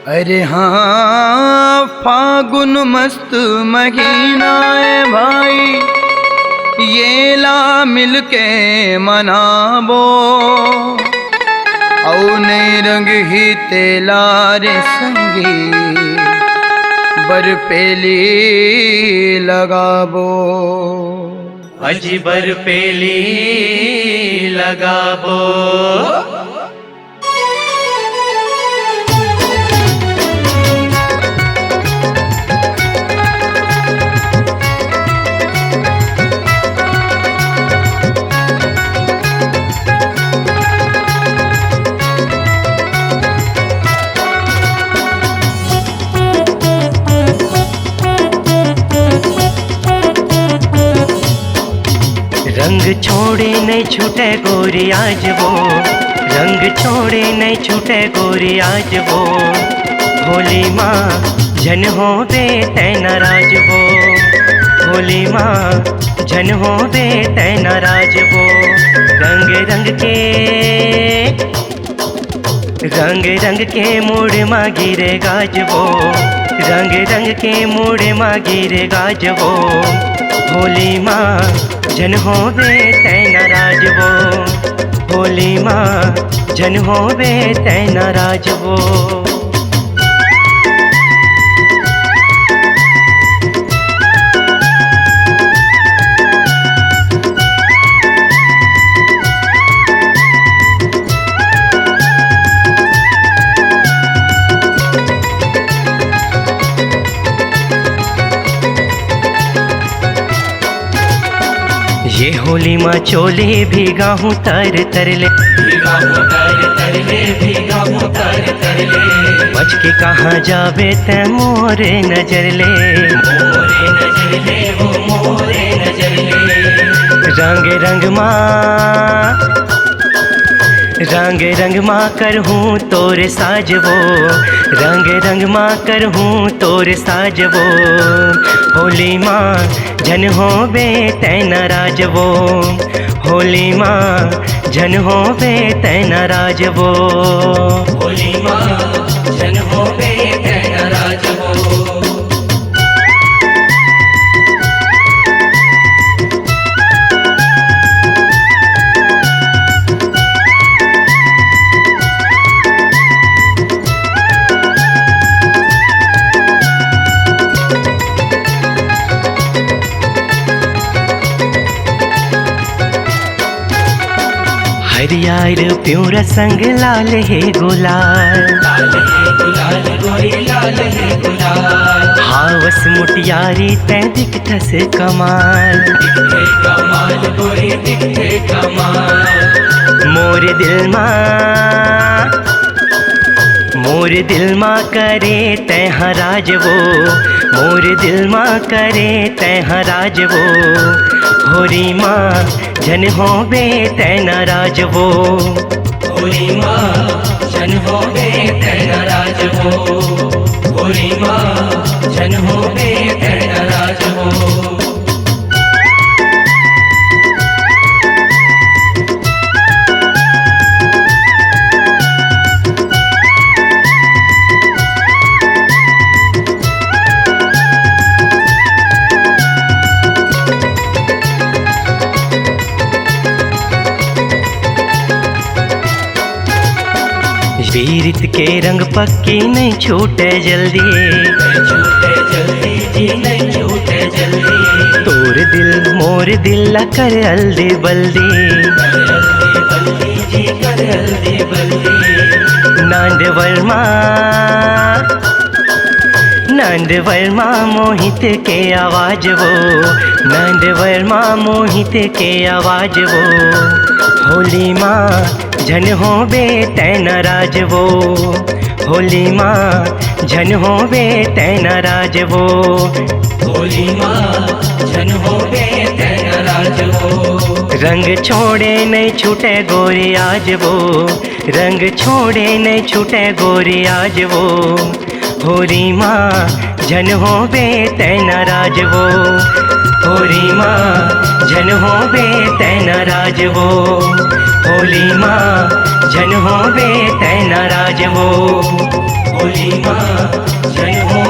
अरे हाँ फागुन मस्त महीना है भाई, ये ला मिलके मनाबो। औ नई रंग ही तेला रे संगी, बरपेली लगाबो। अजी बरपेली लगाबो। रंग छोड़े नहीं छूटे गोरी आज वो, रंग छोड़े नहीं छूटे गोरी आज वो। होली माँ जन हो बे तै नाराज वो, होली माँ जन हो बे तै नाराज वो। रंग रंग के मूड माँ गिरे गाज वो, रंग के मूड माँ गिरे गाज वो। होली माँ जन हो बे तै नाराज वो, होली माँ जन हो बे तै नाराज वो। ये होली माँ चोले भीगा हूँ तर तरले, भीगा हूँ तर तरले। बच के कहाँ जाबे तै मोरे नजर ले, वो मोरे नजर ले। रंग माँ कर हूँ तोरे साज वो, रंग माँ कर हूँ तोरे साज वो। होली माँ जन हो बे तै नाराज वो, होली माँ जन हो बे तै नाराज वो। होली माँ जन हो बे तै नाराज वो। हरियार प्यूर संग लाल है गुलाल, हावस मुटियारी तै दिखथस कमाल। मोर दिल माँ करे तै हराज वो, मोर दिल माँ करे तै हराज वो। होली माँ जन हो बे तै नाराज वो, होली माँ जन हो बे तै नाराज वो, होली माँ जन हो बे तै नाराज वो। वीरित के रंग पक्की नहीं छूटे जल्दी, नहीं छूटे जल्दी। तोर दिल मोर दिल कर हल्दी बल्दी, कर हल्दी बल्दी। नंद वर्मा मोहित के आवाज वो, नंद वर्मा मोहित के आवाज वो। होली माँ जन हो बे तै नाराज वो, होली माँ जन हो बे तै नाराज वो। होली माँ जन हो बे तै नाराज वो। रंग छोड़े नहीं छूटे गोरी आज वो, रंग छोड़े नहीं छूटे गोरी आज वो। होली माँ जन हो बे तै नाराज वो, होली माँ जन हो बे तै नाराज वो। होली माँ जन हो बे तै नाराज वो। भोली माँ जन हो